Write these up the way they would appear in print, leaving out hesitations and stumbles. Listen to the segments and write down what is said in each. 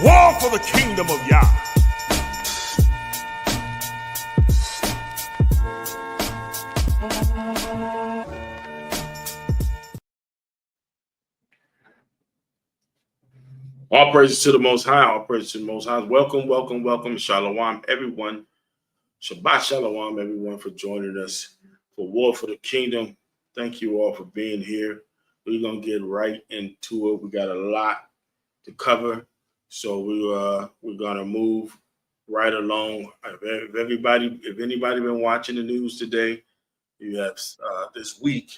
war for the kingdom of Yah. All praises to the Most High. All praises to the Most High. Welcome, welcome, welcome. Shalom, everyone. Shabbat shalom, everyone, for joining us for War for the Kingdom. Thank you all for being here. We're going to get right into it. We got a lot to cover, so we're going to move right along. If anybody been watching the news today, you have this week,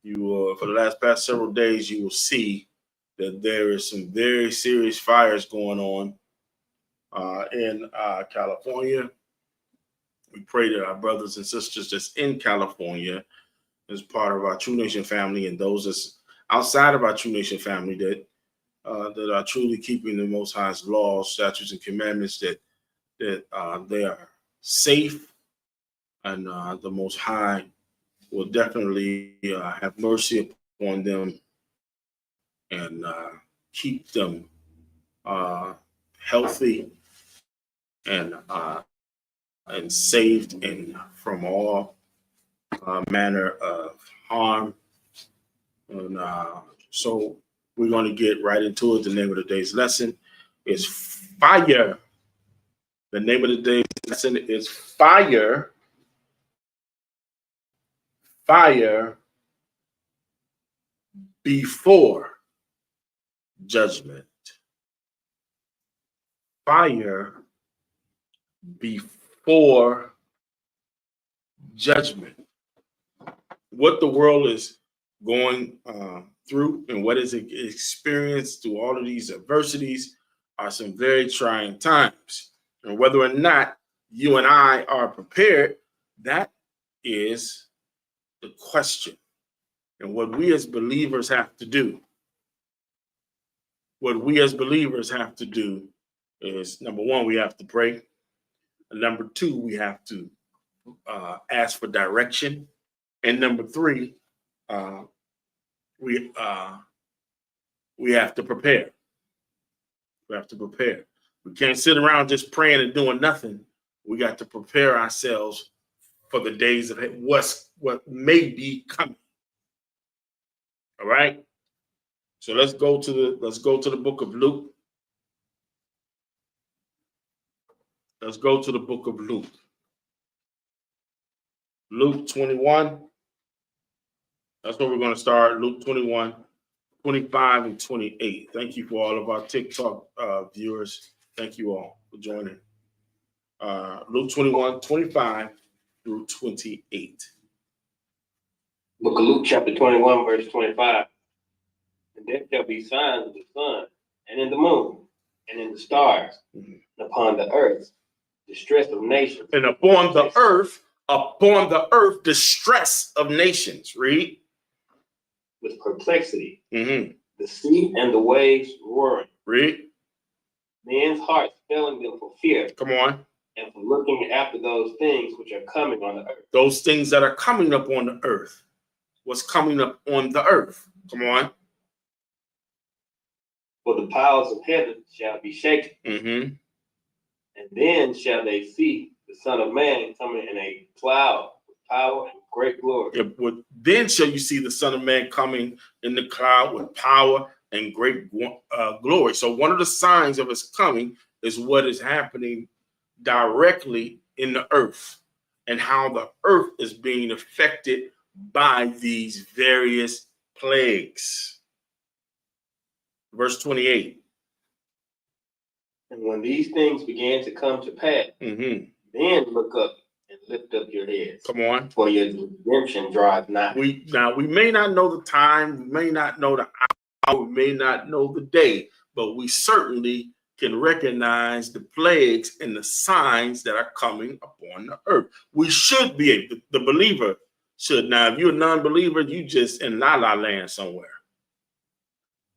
you for the past several days, you will see that there is some very serious fires going on in California. We pray that our brothers and sisters that's in California, as part of our True Nation family, and those that's outside of our True Nation family that are truly keeping the Most High's laws, statutes, and commandments, that they are safe, and the Most High will definitely have mercy upon them and keep them healthy and saved and from all manner of harm. And so we're going to get right into it. The name of the day's lesson is fire. The name of the day's lesson is fire. Fire before judgment. Fire before judgment. What the world is going through and what is experienced through all of these adversities are some very trying times. And whether or not you and I are prepared, that is the question. And what we as believers have to do, is, number one, we have to pray. And number two, we have to ask for direction. And number three, we have to prepare. We have to prepare. We can't sit around just praying and doing nothing. We got to prepare ourselves for the days of what may be coming. All right. So let's go to the book of Luke. Let's go to the book of Luke. Luke 21. That's where we're going to start. Luke 21, 25, and 28. Thank you for all of our TikTok viewers. Thank you all for joining. Luke 21, 25 through 28. Book of Luke, chapter 21, verse 25. And there shall be signs of the sun, and in the moon, and in the stars, and upon the earth, distress of nations. And upon the earth, distress of nations. Read. With perplexity. The sea and the waves roaring. Read. Men's hearts failing them for fear. Come on. And for looking after those things which are coming on the earth. Those things that are coming up on the earth. What's coming up on the earth? Come on. For the powers of heaven shall be shaken. And then shall they see the Son of Man coming in a cloud with power and great glory. Then shall you see the Son of Man coming in the cloud with power and great glory. So one of the signs of his coming is what is happening directly in the earth and how the earth is being affected by these various plagues. Verse 28. And when these things began to come to pass, then look up and lift up your heads. Come on. For your redemption draweth nigh. We may not know the time, we may not know the hour, we may not know the day, but we certainly can recognize the plagues and the signs that are coming upon the earth. We should be able, the believer should. Now, if you're a non-believer, you just in la la land somewhere.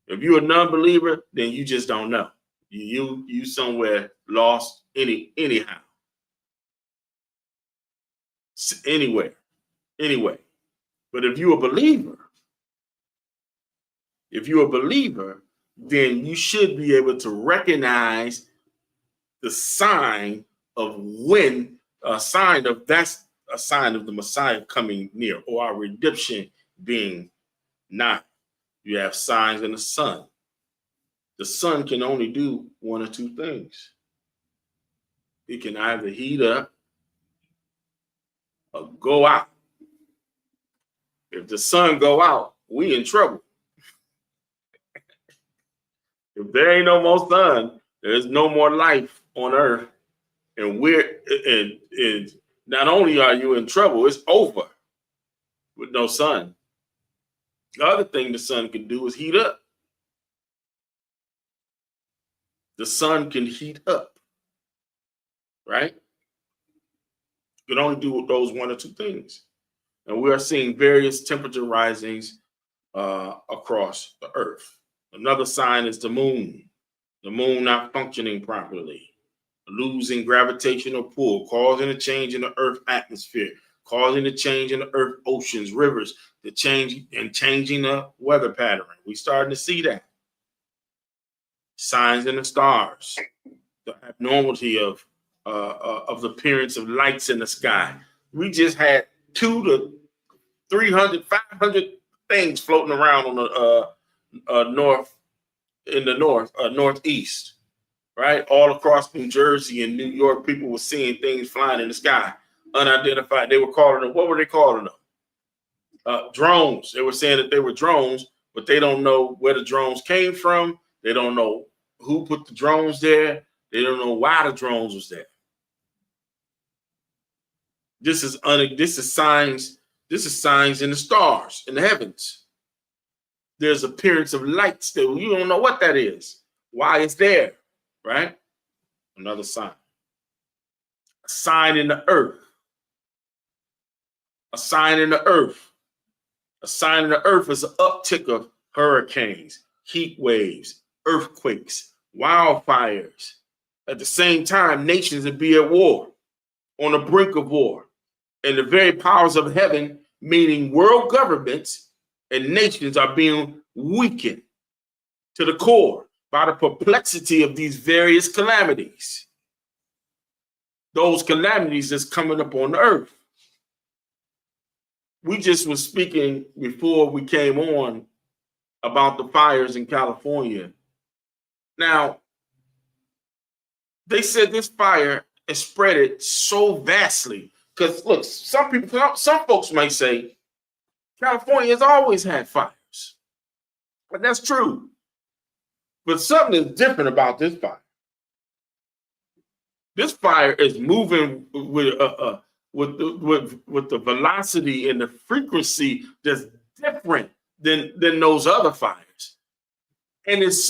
If you're a non-believer, then you just don't know. You somewhere lost anyhow. Anyway. But if you're a believer, then you should be able to recognize the sign of when a sign of that's a sign of the Messiah coming near, or our redemption being nigh. You have signs in the sun. The sun can only do one or two things. It can either heat up or go out. If the sun go out, we in trouble. If there ain't no more sun, there's no more life on earth. And and not only are you in trouble, it's over with no sun. The other thing the sun can do is heat up. The sun can heat up, right? You can only do those one or two things. And we are seeing various temperature risings across the earth. Another sign is the moon. The moon not functioning properly, losing gravitational pull, causing a change in the earth atmosphere, causing a change in the earth oceans, rivers, the change and changing the weather pattern. We starting to see that. Signs in the stars, the abnormality of the appearance of lights in the sky. We just had 200 to 300, 500 things floating around on the northeast, right? All across New Jersey and New York, people were seeing things flying in the sky, unidentified. They were calling them, what were they calling them? Drones. They were saying that they were drones, but they don't know where the drones came from. They don't know who put the drones there. They don't know why the drones was there. This is signs. This is signs in the stars, in the heavens. There's appearance of lights that you don't know what that is, why it's there, right? Another sign. A sign in the earth. A sign in the earth. A sign in the earth is an uptick of hurricanes, heat waves, earthquakes, wildfires. At the same time, nations would be at war, on the brink of war. And the very powers of heaven, meaning world governments and nations, are being weakened to the core by the perplexity of these various calamities. Those calamities that's coming up on the earth. We just was speaking before we came on about the fires in California. Now, they said this fire has spread it so vastly. Because look, some folks might say California has always had fires. But that's true. But something is different about this fire. This fire is moving with the velocity and the frequency that's different than those other fires. And it's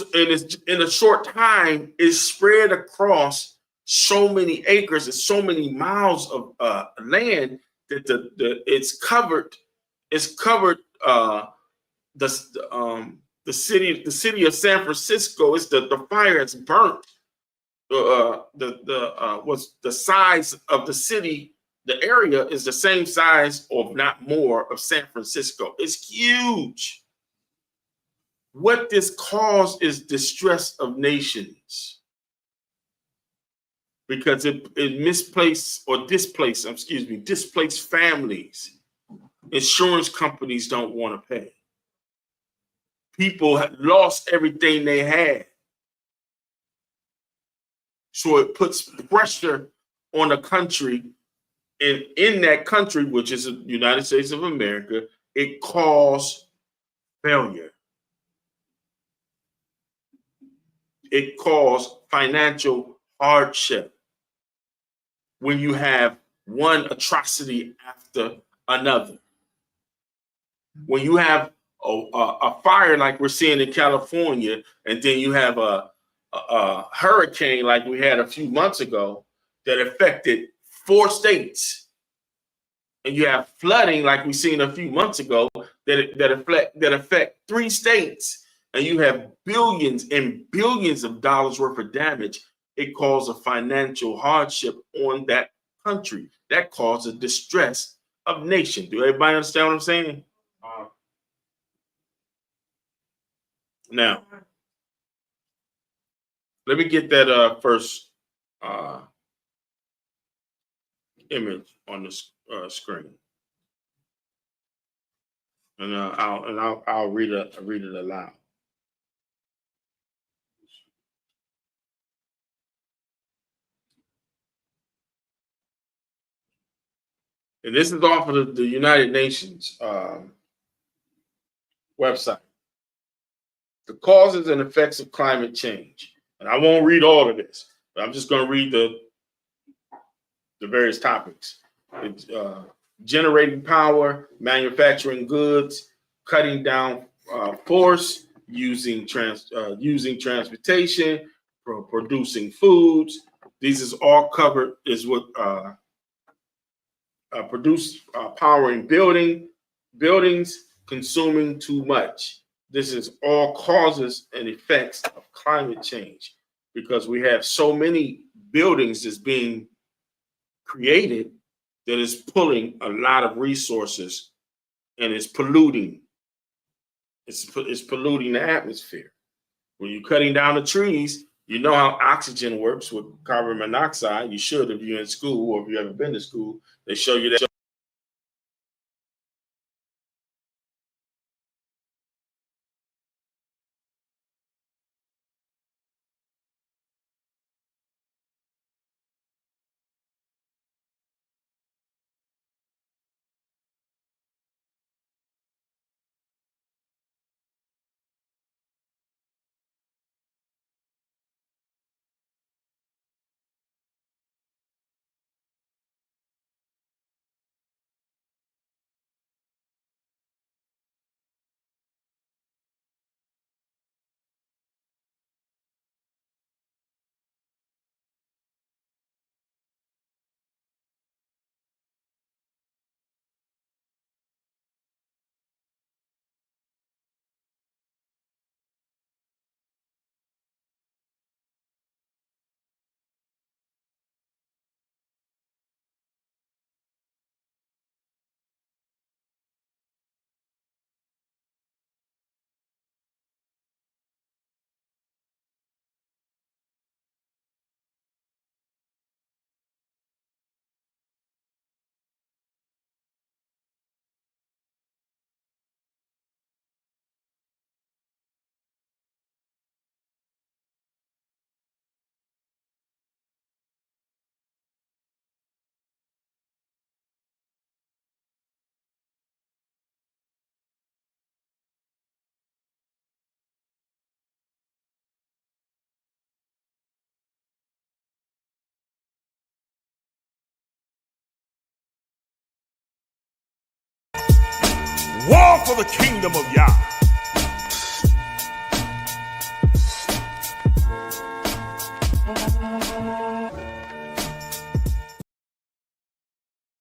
in a short time, it's spread across so many acres and so many miles of land that it's covered the city of San Francisco. Is the fire has burnt was the size of the city. The area is the same size, or not more, of San Francisco. It's huge. What this caused is distress of nations, because it displaced families. Insurance companies don't want to pay. People have lost everything they had. So it puts pressure on a country, and in that country, which is the United States of America, it caused failure. It caused financial hardship when you have one atrocity after another. When you have a fire like we're seeing in California, and then you have a hurricane like we had a few months ago that affected 4 states, and you have flooding like we seen a few months ago that affect 3 states, and you have billions and billions of dollars worth of damage, it caused a financial hardship on that country. That caused a distress of nation. Do everybody understand what I'm saying? Now, Let me get that first image on the screen, and I'll read it aloud. And this is off of the United Nations website. The causes and effects of climate change. And I won't read all of this, but I'm just going to read the various topics. It's, generating power, manufacturing goods, cutting down forest, using transportation, producing foods. These is all covered is what produce power in buildings, consuming too much. This is all causes and effects of climate change, because we have so many buildings that's being created that is pulling a lot of resources, and it's polluting. It's polluting the atmosphere. When you're cutting down the trees, you know how oxygen works with carbon monoxide. You should, if you're in school or if you haven't been to school, they show you that. War for the kingdom of Yah.